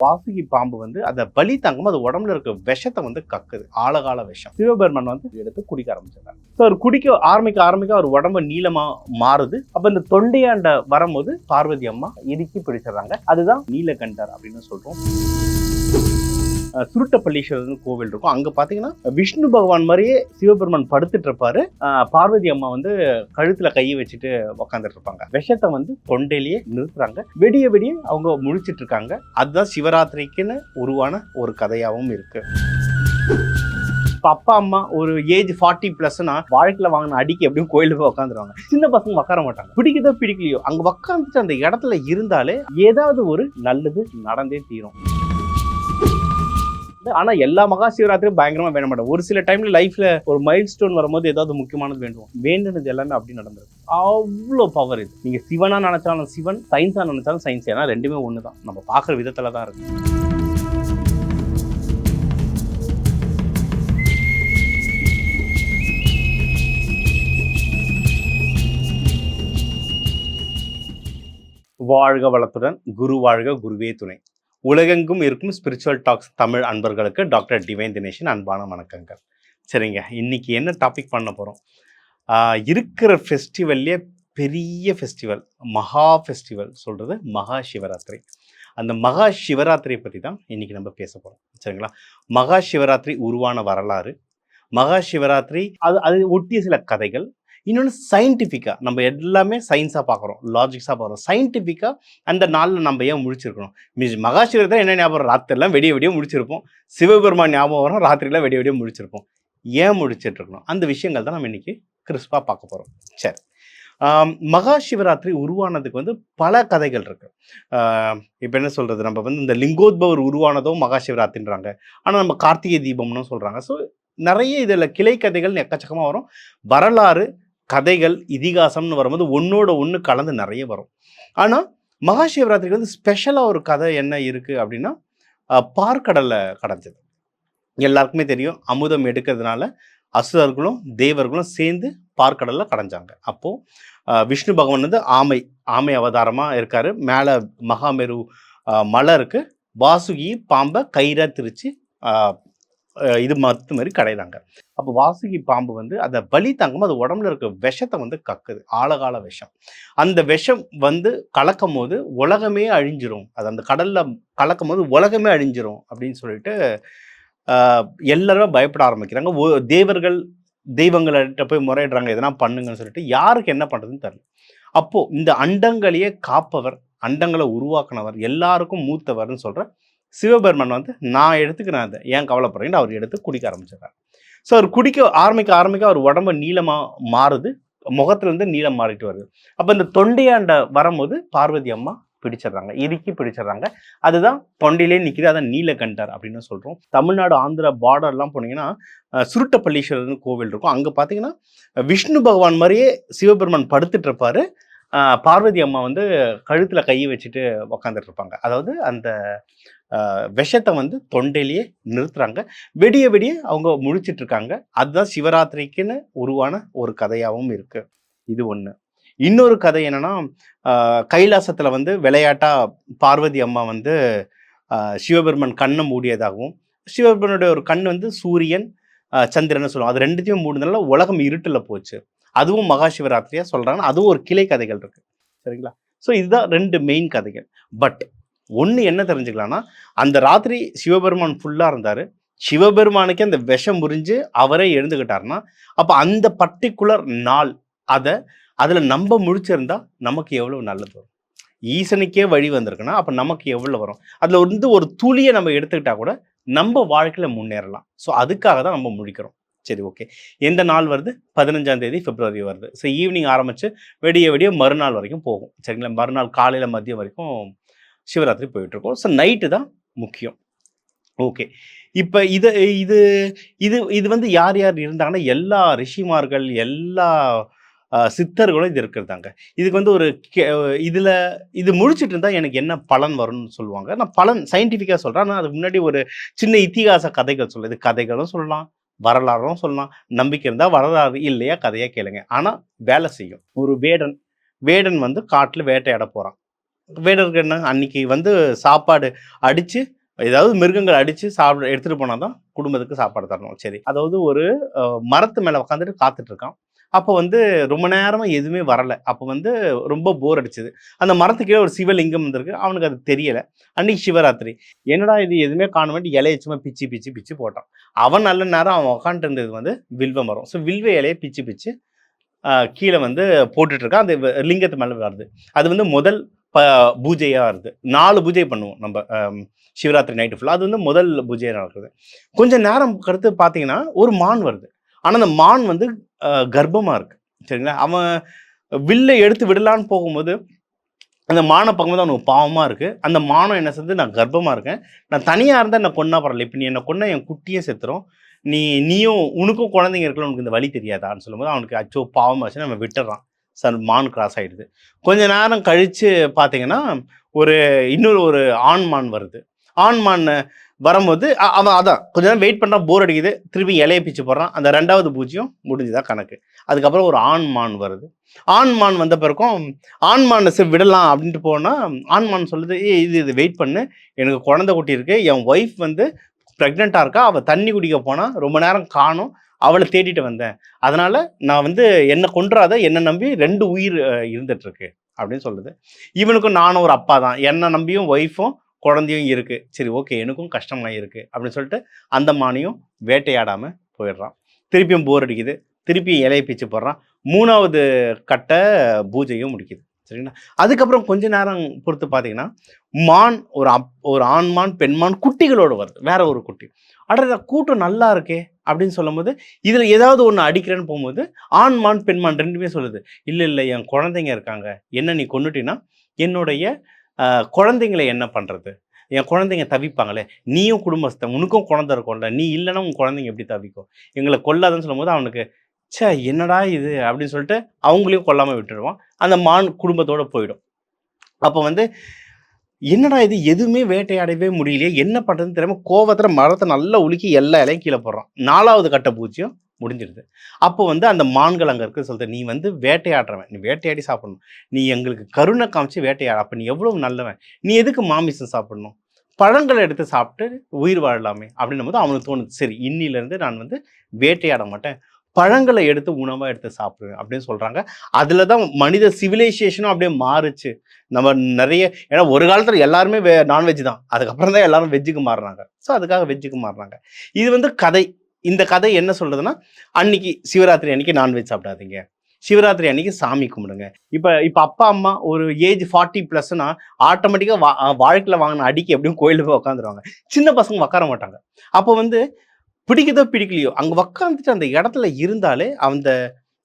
வாசுகி பாம்பு அதை பலி தாங்கும், அது உடம்புல இருக்க விஷத்தை கக்குது, ஆழகால விஷம். சிவபெருமான் எடுத்து குடிக்க ஆரம்பிச்சிருக்காரு. ஸோ அவர் குடிக்க ஆரம்பிக்க அவர் உடம்பு நீளமா மாறுது. அப்ப இந்த தொண்டையாண்ட வரும்போது பார்வதி அம்மா இறுக்கி பிடிச்சிடறாங்க. அதுதான் நீலகண்டர் அப்படின்னு சொல்றோம். சுருட்டப்பள்ளீஸ்வரர்னு கோவில் இருக்கும். அங்க பாத்தீங்கன்னா விஷ்ணு பகவான் மாதிரியே சிவபெருமான் படுத்துட்டு இருப்பாரு. பார்வதி அம்மா கழுத்துல கையை வச்சுட்டு உக்காந்துட்டு இருப்பாங்க. விஷத்தை தொண்டையிலேயே நிறுத்துறாங்க. வெடிய வெடிய அவங்க முழிச்சிட்டு இருக்காங்க. அதுதான் சிவராத்திரிக்குன்னு உருவான ஒரு கதையாகவும் இருக்கு. அப்பா அம்மா ஒரு ஏஜ் 40+னா வாழ்க்கையில வாங்கின அடிக்கு எப்படியும் கோயிலுக்கு உட்காந்துருவாங்க. சின்ன பசங்க உட்கார மாட்டாங்க. பிடிக்குதோ பிடிக்கலையோ அங்க உட்காந்துட்டு அந்த இடத்துல இருந்தாலே ஏதாவது ஒரு நல்லது நடந்தே தீரும். ஆனா எல்லா மகா சிவராத்திரியும் பயங்கரமா வேண மாட்டோம். ஒரு சில டைம்ல லைஃப்ல ஒரு மைல் ஸ்டோன் வரும்போது ஏதாவது முக்கியமானது வேண்டுவோம். வேண்டுனது எல்லாமே அப்படி நடந்துருக்கு. அவ்வளோ பவர் இது. நீங்க சிவனா நினைச்சாலும் சிவன், சயின்ஸா நினைச்சாலும் சயின்ஸ். ஏன்னா ரெண்டுமே ஒண்ணுதான். நம்ம பாக்குற விதத்துல தான் இருக்கு. வாழ்க வளத்துடன், குரு வாழ்க, குருவே துணை. உலகெங்கும் இருக்கும் ஸ்பிரிச்சுவல் டாக்ஸ் தமிழ் அன்பர்களுக்கு டாக்டர் டிவைன் தினேஷன் அன்பான வணக்கங்கள். சரிங்க, இன்னைக்கு என்ன டாபிக் பண்ண போகிறோம்? இருக்கிற ஃபெஸ்டிவல்லே பெரிய ஃபெஸ்டிவல், மகா ஃபெஸ்டிவல் சொல்கிறது மகா சிவராத்திரி. அந்த மகா சிவராத்திரியை பற்றி தான் இன்றைக்கி நம்ம பேச போகிறோம். சரிங்களா? மகா சிவராத்திரி உருவான வரலாறு, மகா சிவராத்திரி அது ஒட்டிய சில கதைகள், இன்னொன்று சயின்டிஃபிக்காக நம்ம எல்லாமே சயின்ஸாக பார்க்குறோம், லாஜிக்ஸாக பார்க்குறோம். சயின்டிஃபிக்காக அந்த நாளில் நம்ம ஏன் முடிச்சிருக்கணும்? மகாசிவராத்திரி என்ன ஞாபகம்? ராத்திரிலாம் வெடிய வெடிய முடிச்சிருப்போம். சிவபெருமான் ஞாபகம் வரும், ராத்திரிலாம் வெடிய வெடிய முடிச்சிருப்போம். ஏன் முடிச்சிட்ருக்கணும்? அந்த விஷயங்கள் தான் நம்ம இன்றைக்கி கிறிஸ்பாக பார்க்க போகிறோம். சரி, மகா சிவராத்திரி உருவானதுக்கு பல கதைகள் இருக்குது. இப்போ என்ன சொல்கிறது, நம்ம இந்த லிங்கோத்பவர் உருவானதும் மகா சிவராத்திரின்றாங்க. ஆனால் நம்ம கார்த்திகை தீபம்னு சொல்கிறாங்க. ஸோ நிறைய இதில் கிளை கதைகள் எக்கச்சக்கமாக வரும். வரலாறு, கதைகள், இதிகாசம்னு வரும்போது ஒன்றோட ஒன்று கலந்து நிறைய வரும். ஆனால் மகா சிவராத்திரிக்கு ஸ்பெஷலாக ஒரு கதை என்ன இருக்குது அப்படின்னா, பார்க்கடலில் கடைஞ்சது. எல்லாருக்குமே தெரியும், அமுதம் எடுக்கிறதுனால அசுரர்களும் தேவர்களும் சேர்ந்து பார்க்கடலில் கடைஞ்சாங்க. அப்போது விஷ்ணு பகவான் ஆமை அவதாரமாக இருக்கார். மேலே மகாமேரு மலை இருக்குது. வாசுகி பாம்பை கயிறை திரிச்சு இது மத்து மாதிரி கடையிறாங்க. அப்போ வாசுகி பாம்பு அதை பலி தாங்கும், அது உடம்புல இருக்க விஷத்தை கக்குது, ஆழகால விஷம். அந்த விஷம் கலக்கும் போது உலகமே அழிஞ்சிரும். அது அந்த கடல்ல கலக்கும் போது உலகமே அழிஞ்சிரும் அப்படின்னு சொல்லிட்டு எல்லாரும் பயப்பட ஆரம்பிக்கிறாங்க. தேவர்கள் தெய்வங்கள்கிட்ட போய் முறையிடுறாங்க, எதனா பண்ணுங்கன்னு சொல்லிட்டு. யாருக்கு என்ன பண்றதுன்னு தெரியல. அப்போ இந்த அண்டங்களையே காப்பவர், அண்டங்களை உருவாக்குனவர், எல்லாருக்கும் மூத்தவர்னு சொல்ற சிவபெருமான் நான் எடுத்துக்கிறேன், அதை ஏன் கவலைப்படுறீங்கன்னு அவர் எடுத்து குடிக்க ஆரம்பிச்சிடுறாரு. ஸோ அவர் குடிக்க ஆரம்பிக்க அவர் உடம்பு நீளமாக மாறுது, முகத்துலேருந்து நீளம் மாறிட்டு வருது. அப்போ இந்த தொண்டையாண்ட வரும்போது பார்வதி அம்மா பிடிச்சிடுறாங்க, இறுக்கி பிடிச்சிடுறாங்க. அதுதான் தொண்டையிலே நிற்கிது, அதான் நீலகண்டர் அப்படின்னு சொல்கிறோம். தமிழ்நாடு ஆந்திரா பார்டர்லாம் போனீங்கன்னா சுருட்டப்பள்ளீஸ்வரர்னு கோவில் இருக்கும். அங்கே பார்த்தீங்கன்னா விஷ்ணு பகவான் மாதிரியே சிவபெருமான் படுத்துட்டு இருப்பாரு. பார்வதி அம்மா கழுத்தில் கையை வச்சுட்டு உக்காந்துட்டு இருப்பாங்க. அதாவது அந்த விஷத்தை தொண்டையிலேயே நிறுத்துறாங்க. வெடிய வெடிய அவங்க முழிச்சிட்டு இருக்காங்க. அதுதான் சிவராத்திரிக்குன்னு உருவான ஒரு கதையாகவும் இருக்கு. இது ஒன்று. இன்னொரு கதை என்னன்னா, கைலாசத்தில் விளையாட்டா பார்வதி அம்மா சிவபெருமன் கண்ணை மூடியதாகவும், சிவபெருமனுடைய ஒரு கண் சூரியன் சந்திரன் சொல்லுவோம், அது ரெண்டுத்தையும் மூடினால உலகம் இருட்டில் போச்சு. அதுவும் மகா சிவராத்திரியா சொல்றாங்க. அதுவும் ஒரு கிளை கதைகள் இருக்கு. சரிங்களா? ஸோ இதுதான் ரெண்டு மெயின் கதைகள். பட் ஒன்று என்ன தெரிஞ்சுக்கலாம்னா, அந்த ராத்திரி சிவபெருமான் ஃபுல்லாக இருந்தார். சிவபெருமானுக்கே அந்த விஷம் முறிஞ்சு அவரே எழுந்துக்கிட்டாருன்னா, அப்போ அந்த பர்டிகுலர் நாள் அதில் நம்ம முழிச்சிருந்தா நமக்கு எவ்வளோ நல்லது வரும்? ஈசனுக்கே வழி வந்திருக்குன்னா அப்போ நமக்கு எவ்வளோ வரும்? அதில் ஒரு துளியை நம்ம எடுத்துக்கிட்டா கூட நம்ம வாழ்க்கையில் முன்னேறலாம். ஸோ அதுக்காக தான் நம்ம முழிக்கிறோம். சரி, ஓகே. எந்த நாள் வருது? 15ஆம் தேதி பிப்ரவரி வருது. ஸோ ஈவினிங் ஆரம்பித்து வெடிய வெடிய மறுநாள் வரைக்கும் போகும். சரிங்களா? மறுநாள் காலையில் மதியம் வரைக்கும் சிவராத்திரி போயிட்டுருக்கோம். ஸோ நைட்டு தான் முக்கியம். ஓகே. இப்போ இது இது இது இது யார் யார் இருந்தாங்கன்னா, எல்லா ரிஷிமார்கள், எல்லா சித்தர்களும் இது இருக்கிறதாங்க. இதுக்கு ஒரு இதில் இது முடிச்சுட்டு இருந்தால் எனக்கு என்ன பலன் வரும்னு சொல்லுவாங்க. நான் பலன் சயின்டிஃபிக்காக சொல்கிறேன். ஆனால் அதுக்கு முன்னாடி ஒரு சின்ன இத்திகாச கதைகள் சொல்லுது. கதைகளும் சொல்லலாம், வரலாறும் சொல்லலாம். நம்பிக்கை இருந்தால் வரலாறு, இல்லையா கதையாக கேளுங்க. ஆனால் வேலை செய்யும். ஒரு வேடன் காட்டில் வேட்டையாட போகிறான். வேடருக்கு என்ன அன்னைக்கு வந்து சாப்பாடு அடிச்சு ஏதாவது மிருகங்கள் அடிச்சு சாப்பிட எடுத்துட்டு போனா தான் குடும்பத்துக்கு சாப்பாடு தரணும். சரி. அதாவது ஒரு மரத்து மேல உட்காந்துட்டு காத்துட்டு இருக்கான். அப்போ வந்து ரொம்ப நேரமா எதுவுமே வரல. அப்போ வந்து ரொம்ப போர் அடிச்சது. அந்த மரத்துக்கு கீழ ஒரு சிவலிங்கம் இருந்திருக்கு. அவனுக்கு அது தெரியல. அன்னைக்கு சிவராத்திரி. என்னடா இது எதுவுமே காணோமேன்ட்டு இலைய சும்மா பிச்சு பிச்சு பிச்சு போட்டான். அவன் நல்ல நேரம் அவன் உட்காந்துட்டு இருந்தது வந்து வில்வ மரம். ஸோ வில்வ இலைய பிச்சு பிச்சு கீழ வந்து போட்டுட்டு இருக்கான். அந்த லிங்கத்து மேல வருது. அது வந்து முதல் ப பூஜையா வருது. 4 பூஜை பண்ணுவோம் நம்ப. சிவராத்திரி நைட்டு ஃபுல்லா. அது வந்து முதல் பூஜையா நடக்குது. கொஞ்சம் நேரம் கழித்து பார்த்தீங்கன்னா, ஒரு மான் வருது. ஆனா, அந்த மான் வந்து கர்ப்பமா இருக்கு. சரிங்களா? அவன் வில்ல எடுத்து விடலான்னு போகும்போது, அந்த மான பார்க்கும்போது அவனுக்கு பாவமா இருக்கு. அந்த மானம் என்ன சொல்லுது, "நான் கர்ப்பமா இருக்கேன். நான் தனியா இருந்தா என்ன கொன்னா பரவால்ல. இப்ப நீ என்ன கொன்னா என் குட்டியும் செத்துரும். நீயும் உனக்கும் குழந்தைங்க இருக்குல்ல, உனக்கு இந்த வலி தெரியாதான்னு?" சொல்லும்போது அவனுக்கு அச்சோ! பாவமாச்சுன்னு அவன் விட்டுர்றான். மான் கிராஸ் ஆயிடுது. கொஞ்ச நேரம் கழிச்சு பார்த்தீங்கன்னா, இன்னொரு ஒரு ஆண் மான் வருது. ஆண் மான் வரும்போது அவன் அதான் கொஞ்ச நேரம் வெயிட் பண்றான், போர் அடிக்குது. திருப்பி இலைய பிச்சு போடுறான். அந்த 2வது பூஜ்யம் முடிஞ்சுதா கணக்கு. அதுக்கப்புறம் ஒரு ஆண் மான் வருது. ஆண் மான் வந்த பிறகும் ஆண் மான சரி விடலாம் அப்படின்ட்டு போனா, ஆண் மான் சொல்லுது, "ஏய் இது வெயிட் பண்ணு. எனக்கு குழந்தை குட்டி இருக்கு. என் ஒய்ஃப் வந்து பிரெக்னென்ட்டா இருக்கா. அவ தண்ணி குடிக்க போனா. ரொம்ப நேரம் காணோம். அவள தேடிட்டு வந்தேன். அதனால நான் வந்து என்ன கொன்றாத. என்ன நம்பி 2 உயிர் இருந்துட்டு இருக்கு." அப்படின்னு சொல்லுது. இவனுக்கும் நானும் ஒரு அப்பா தான். என்ன நம்பியும் ஒய்ஃபும், குழந்தையும் இருக்கு. சரி ஓகே எனக்கும் கஷ்டமா இருக்கு அப்படின்னு சொல்லிட்டு அந்த மானையும் வேட்டையாடாம போயிடுறான். திருப்பியும் போர் அடிக்குது. திருப்பியும் இலைய பிச்சு போடுறான். 3வது கட்ட பூஜையும் முடிக்குது. சரிங்களா? அதுக்கப்புறம் கொஞ்ச நேரம் பொறுத்து பார்த்தீங்கன்னா, மான் ஒரு ஆண் மான், பெண் மான் குட்டிகளோட வருது. வேற ஒரு குட்டி. அடடா! கூட்டம் நல்லா இருக்கே! அப்படின்னு சொல்லும்போது, இதில ஏதாவது ஒண்ணு அடிக்கிறேன்னு போம்போது, ஆண் மான், பெண் மான் 2மே சொல்லுது. இல்ல, இல்ல என் குழந்தைங்க இருக்காங்க. என்ன நீ கொன்னுட்டீன்னா, என்னுடைய அ குழந்தைங்கள என்ன பண்றது? என் குழந்தைங்க தவிப்பாங்களே! நீயும் குடும்பஸ்தன். உனக்கும் குழந்தை இருக்கும்ல. நீ இல்லன்னா உன் குழந்தைங்க எப்படி தவிக்கும்? எங்கள கொல்லாதன்னு சொல்லும்போது அவனுக்கு ச்சே! என்னடா இது? அப்படின்னு சொல்லிட்டு அவங்களையும் கொல்லாம விட்டுருவான். அந்த மான் குடும்பத்தோட போயிடும். அப்ப வந்து என்னடா இது எதுவுமே வேட்டையாடவே முடியலையே! என்ன பண்றதுன்னு தெரியாம கோவத்துல மரத்த நல்லா உலுக்கி எல்லா இலையும் கீழ போடுறான். 4வது கட்ட பூஜ்யம் முடிஞ்சிருது. அப்போ வந்து அந்த மான்கள் அங்க இருக்கு சொல்லுது, "நீ வந்து வேட்டையாடுறவன். நீ வேட்டையாடி சாப்பிடணும். நீ எங்களுக்கு கருணை காமிச்சு வேட்டையாடு. அப்ப நீ எவ்வளவு நல்லவன். நீ எதுக்கு மாமிசம் சாப்பிடணும்? பழங்கள எடுத்து சாப்பிட்டு உயிர் வாழலாமே!" அப்படின்னும்போது அவனுக்கு தோணுது, "சரி இன்னிலிருந்து நான் வந்து வேட்டையாட மாட்டேன். பழங்கள எடுத்து உணவா எடுத்து சாப்பிடுவேன்." அப்படின்னு சொல்றாங்க. அதுல தான் மனித சிவிலைசேஷனும் அப்படியே மாறுச்சு. நம்ம நெறைய ஏன்னா ஒரு காலத்துல எல்லாருமே நான்வெஜ் தான். அதுக்கப்புறம் தான் எல்லாரும் வெஜ்ஜுக்கு மாறுனாங்க. ஸோ அதுக்காக வெஜ்ஜுக்கு மாறுனாங்க. இது வந்து கதை. இந்த கதை என்ன சொல்றதுன்னா, அன்னைக்கு சிவராத்திரி அன்னைக்கு நான்வெஜ் சாப்பிடாதீங்க. சிவராத்திரி அன்னைக்கு சாமி கும்பிடுங்க. இப்ப இப்ப அப்பா, அம்மா ஒரு ஏஜ் 40 பிளஸ்னா ஆட்டோமேட்டிக்கா வாழ்க்கையில வாங்குன அடிக்கு எப்படியும் கோயில்ல போய் உட்காந்துருவாங்க. சின்ன பசங்க உட்கார மாட்டாங்க. அப்போ வந்து பிடிக்குதோ பிடிக்கலையோ, அங்க உட்காந்துட்டு அந்த இடத்துல இருந்தாலே அந்த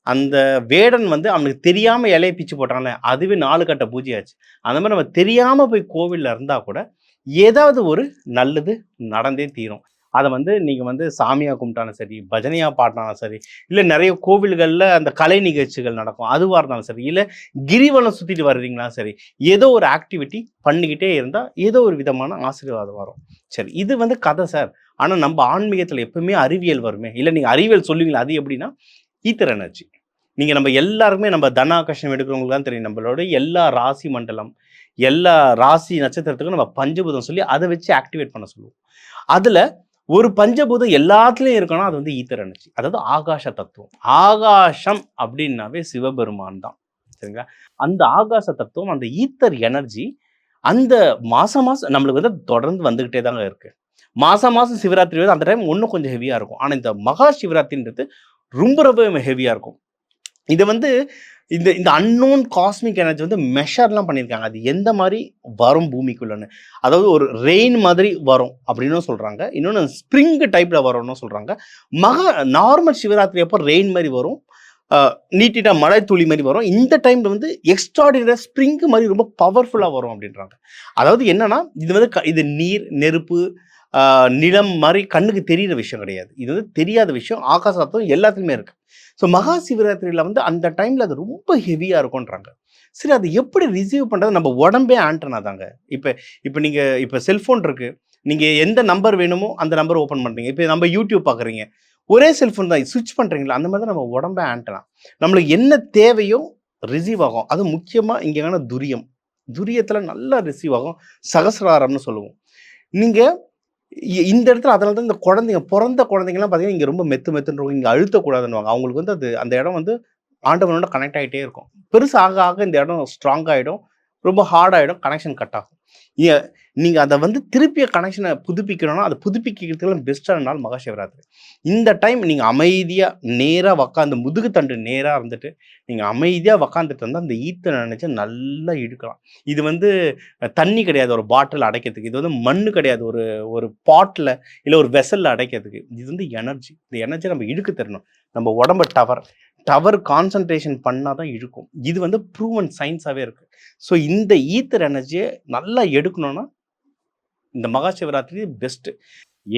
அந்த வேடன் வந்து அவனுக்கு தெரியாம இலைய பிச்சு போட்டான்ல, அதுவே 4 கட்ட பூஜையாச்சு. அந்த மாரி நம்ம தெரியாம போய் கோவில்ல இருந்தா கூட, ஏதாவது ஒரு நல்லது நடந்தே தீரும். அத வந்து நீங்க வந்து சாமியா கும்பிட்டாலும் சரி, பஜனையா பாடுனாலும் சரி, இல்ல நெறைய கோவில்கள்ல அந்த கலை நிகழ்ச்சிகள் நடக்கும். அதுவா இருந்தாலும் சரி, இல்ல கிரிவலம் சுத்திட்டு வர்றீங்கனாலும் சரி, ஏதோ ஒரு ஆக்டிவிட்டி பண்ணிக்கிட்டே இருந்தா, ஏதோ ஒரு விதமான ஆசீர்வாதம் வரும். சரி, இது வந்து கதை சார். ஆனா நம்ப ஆன்மீகத்துல எப்பவுமே அறிவியல் வருமே! இல்ல நீங்க அறிவியல் சொல்லுவீங்களே, அது எப்படின்னா, ஈத்தர் எனர்ஜி. நம்ம எல்லாருக்குமே நம்ம தன ஆகர்ஷணம் எடுக்கிறவங்களுக்கு தான் தெரியும். நம்மளோட எல்லா ராசி மண்டலம், எல்லா ராசி நட்சத்திரத்துக்கும் நம்ம பஞ்சபூதம் சொல்லி அத வச்சு ஆக்டிவேட் பண்ண சொல்லுவோம். அதுல ஒரு பஞ்சபூதம் எல்லாத்துலயும் இருக்கணும். அது வந்து ஈத்தர் எனர்ஜி. அதாவது ஆகாஷ தத்துவம். ஆகாசம் அப்படின்னாவே சிவபெருமான் தான். சரிங்களா? அந்த ஆகாச தத்துவம், அந்த ஈத்தர் எனர்ஜி அந்த மாசம் மாசம் நம்மளுக்கு வந்து தொடர்ந்து வந்துகிட்டே தாங்க இருக்கு. மாசம் மாசம் சிவராத்திரி வருது. அந்த டைம் இன்னும் கொஞ்சம் ஹெவியா இருக்கும். ஆனா இந்த மகா சிவராத்திரின்றது ரொம்ப ரொம்ப ஹெவியா இருக்கும். இது வந்து இந்த இந்த அன்னோன் காஸ்மிக் எனர்ஜி வந்து மெஷர்லாம் பண்ணியிருக்காங்க. அது எந்த மாரி வரும் பூமிக்குள்ளன்னு. அதாவது ஒரு ரெயின் மாதிரி வரும் அப்படின்னும் சொல்றாங்க. இன்னொன்னு ஸ்ப்ரிங் டைப்ல வரும்னு சொல்றாங்க. நார்மல் சிவராத்திரி அப்போ ரெயின் மாரி வரும். அ நீட்டா மழை துளி மாரி வரும். இந்த டைம்ல வந்து எக்ஸ்ட்ரார்டினரியா ஸ்ப்ரிங் மாரி ரொம்ப பவர்ஃபுல்லா வரும் அப்படின்றாங்க. அதாவது என்னன்னா, இது வந்து இது நீர், நெருப்பு, அ நிலம் மாரி கண்ணுக்கு தெரியிற விஷயம் கிடையாது. இது வந்து தெரியாத விஷயம். ஆகாச தத்துவம் எல்லாத்துலயுமே இருக்கு. ஸோ மகா சிவராத்திரியில வந்து அந்த டைம்ல அது ரொம்ப ஹெவியா இருக்கும்ன்றாங்க. சரி அது எப்படி ரிசீவ் பண்றது? நம்ம உடம்பே ஆண்டனா தாங்க. இப்ப இப்ப நீங்க இப்ப செல்ஃபோன் இருக்கு. நீங்க எந்த நம்பர் வேணுமோ அந்த நம்பர் ஓப்பன் பண்றீங்க. இப்ப நம்ம YouTube பார்க்குறீங்க. ஒரே செல்ஃபோன் தான் ஸ்விட்ச் பண்றீங்களா? அந்த மாரி தான் நம்ம உடம்பே ஆண்டனா. நம்மளுக்கு என்ன தேவையோ ரிசீவ் ஆகும். அதுவும் முக்கியமா இங்க வேணா துரியம். துரியத்தில் நல்லா ரிசீவ் ஆகும். சகசிராரம்னு சொல்லுவோம். நீங்கள் இந்த இடத்துல அதனால தான் இந்த குழந்தைங்க பிறந்த குழந்தைங்கலாம் பார்த்தீங்கன்னா இங்கே ரொம்ப மெத்து மெத்துன்னு இருக்கும். இங்கே அழுத்தக்கூடாதுன்னுவாங்க. அவங்களுக்கு வந்து அது அந்த இடம் வந்து ஆண்டவனோட கனெக்ட் ஆகிட்டே இருக்கும். பெருசு ஆக ஆக இந்த இடம் ஸ்ட்ராங் ஆகிடும், ரொம்ப ஹார்ட் ஆகிடும், கனெக்ஷன் கட் ஆகும். நீங்கள் அதை வந்து திருப்பிய கனெக்ஷனை புதுப்பிக்கணும்னா அதை புதுப்பிக்கிறதுக்கு பெஸ்ட்டான நாள் மகாசிவராத்திரி. இந்த டைம் நீங்கள் அமைதியாக நேராக உக்காந்து முதுகு தண்டு நேராக இருந்துட்டு நீங்கள் அமைதியாக உக்காந்துட்டு இருந்தால் அந்த ஈத்தை நினச்சி நல்லா இழுக்கலாம். இது வந்து தண்ணி கிடையாது ஒரு பாட்டில் அடைக்கிறதுக்கு, இது வந்து மண் கிடையாது ஒரு ஒரு பாட்டில் இல்லை ஒரு வெசலில் அடைக்கிறதுக்கு. இது வந்து எனர்ஜி. இந்த எனர்ஜி நம்ம இழுக்க தரணும். நம்ம உடம்பு டவர் கான்சன்ட்ரேஷன் பண்ணால் தான் இழுக்கும். இது வந்து ப்ரூவன் சயின்ஸாகவே இருக்குது. ஸோ இந்த ஈத்தர் எனர்ஜியை நல்லா எடுக்கணும்னா இந்த மகாசிவராத்திரி பெஸ்ட்டு.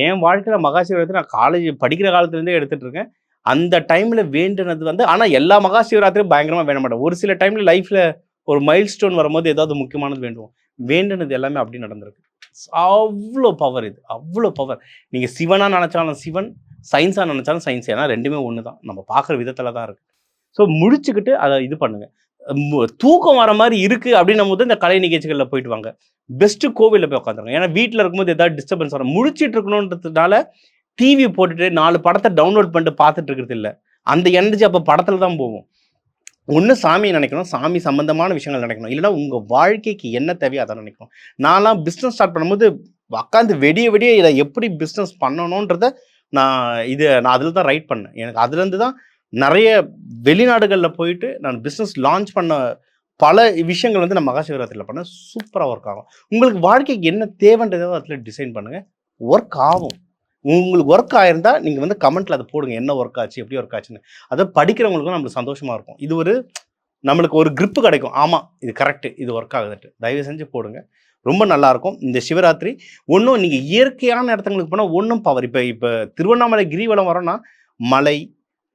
என் வாழ்க்கையில் மகாசிவராத்திரி நான் காலேஜ் படிக்கிற காலத்துலேருந்தே எடுத்துகிட்டு இருக்கேன். அந்த டைமில் வேண்டுனது வந்து ஆனால் எல்லா மகாசிவராத்திரியும் பயங்கரமாக வேண்ட மாட்டேன். ஒரு சில டைமில் லைஃப்பில் ஒரு மைல் ஸ்டோன் வரும்போது ஏதாவது முக்கியமானது வேண்டுவோம். வேண்டுனது எல்லாமே அப்படி நடந்திருக்கு. அவ்வளோ பவர் இது, அவ்வளோ பவர். நீங்கள் சிவனாக நினச்சாலும் சிவன், சயின்ஸாக நினச்சாலும் சயின்ஸ். ஏன்னா ரெண்டுமே ஒன்று தான், நம்ம பார்க்குற விதத்தில் தான் இருக்குது. ஸோ முடிச்சுக்கிட்டு அதை இது பண்ணுங்கள். தூக்கம் வர மாதிரி இருக்குது அப்படின்னும் போது இந்த கலை நிகழ்ச்சிகளில் போயிட்டு வாங்க. பெஸ்ட்டு கோவிலில் போய் உட்காந்துருங்க. ஏன்னா வீட்டில் இருக்கும்போது ஏதாவது டிஸ்டர்பன்ஸ் வரும். முழிச்சிட்டு இருக்கணுன்றதுனால டிவி போட்டுட்டு 4 படத்தை டவுன்லோட் பண்ணிட்டு பார்த்துட்டு இருக்கிறது இல்லை. அந்த எனர்ஜி அப்போ படத்தில் தான் போகும். ஒன்று சாமியை நினைக்கணும், சாமி சம்பந்தமான விஷயங்கள் நினைக்கணும், இல்லைன்னா உங்கள் வாழ்க்கைக்கு என்ன தேவையோ அதை நினைக்கணும். நான்லாம் பிஸ்னஸ் ஸ்டார்ட் பண்ணும்போது உட்காந்து விடிய இதை எப்படி பிஸ்னஸ் பண்ணணுன்றத நான் அதில் தான் ரைட் பண்ணேன். எனக்கு அதுலேருந்து தான் நிறைய வெளிநாடுகளில் போயிட்டு நான் பிஸ்னஸ் லான்ச் பண்ண பல விஷயங்கள் வந்து நான் மகாசிவராத்திரியில் பண்ணேன். சூப்பராக ஒர்க் ஆகும். உங்களுக்கு வாழ்க்கைக்கு என்ன தேவைன்றதோ அதில் டிசைன் பண்ணுங்கள், ஒர்க் ஆகும். உங்களுக்கு ஒர்க் ஆயிருந்தா நீங்கள் வந்து கமெண்ட்டில் அதை போடுங்க, என்ன ஒர்க் ஆச்சு, எப்படி ஒர்க் ஆச்சுன்னு. அதை படிக்கிறவங்களுக்கும் நம்மளுக்கு சந்தோஷமாக இருக்கும். இது ஒரு நம்மளுக்கு ஒரு கிரிப்பு கிடைக்கும். ஆமாம், இது கரெக்டு, இது ஒர்க் ஆகுதுட்டு தயவு செஞ்சு போடுங்க. ரொம்ப நல்லாயிருக்கும் இந்த சிவராத்திரி. ஒன்றும் நீங்கள் இயற்கையான இடத்துங்களுக்கு போனால் ஒன்றும் பவர். இப்போ திருவண்ணாமலை கிரிவலம் வரோன்னா மலை,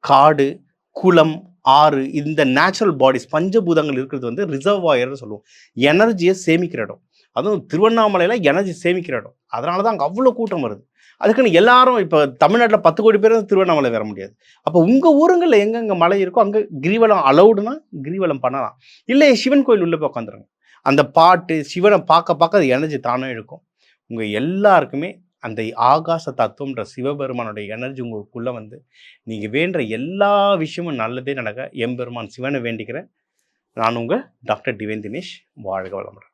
காடு, குளம், ஆறு, இந்த நேச்சுரல் பாடிஸ் பஞ்சபூதங்கள் இருக்கிறது வந்து ரிசர்வாயர்னு சொல்லுவோம். எனர்ஜியை சேமிக்கிற இடம். அதுவும் திருவண்ணாமலையில் எனர்ஜி சேமிக்கிற இடம். அதனால தான் அங்கே அவ்வளோ கூட்டம் வருது. அதுக்குன்னு எல்லாரும் இப்போ தமிழ்நாட்டில் 10 கோடி பேர் திருவண்ணாமலை வர முடியாது. அப்போ உங்கள் ஊருங்களில் எங்கெங்கே மலை இருக்கோ அங்கே கிரிவலம் அலௌடுனா கிரிவலம் பண்ணலாம். இல்லை சிவன் கோயில் உள்ளே போய் உட்காந்துருங்க. அந்த பாட்டு சிவனை பார்க்க அது எனர்ஜி தானே இருக்கும். உங்கள் எல்லாருக்குமே அந்த ஆகாச தத்துவம்ன்ற சிவபெருமானுடைய எனர்ஜி உங்களுக்குள்ளே வந்து நீங்கள் வேண்டுற எல்லா விஷயமும் நல்லதே நடக்க எம்பெருமான் சிவனை வேண்டிக்கிறேன். நான் உங்கள் டாக்டர் டிவைன் தினேஷ். வாழ்க வளமுடன்.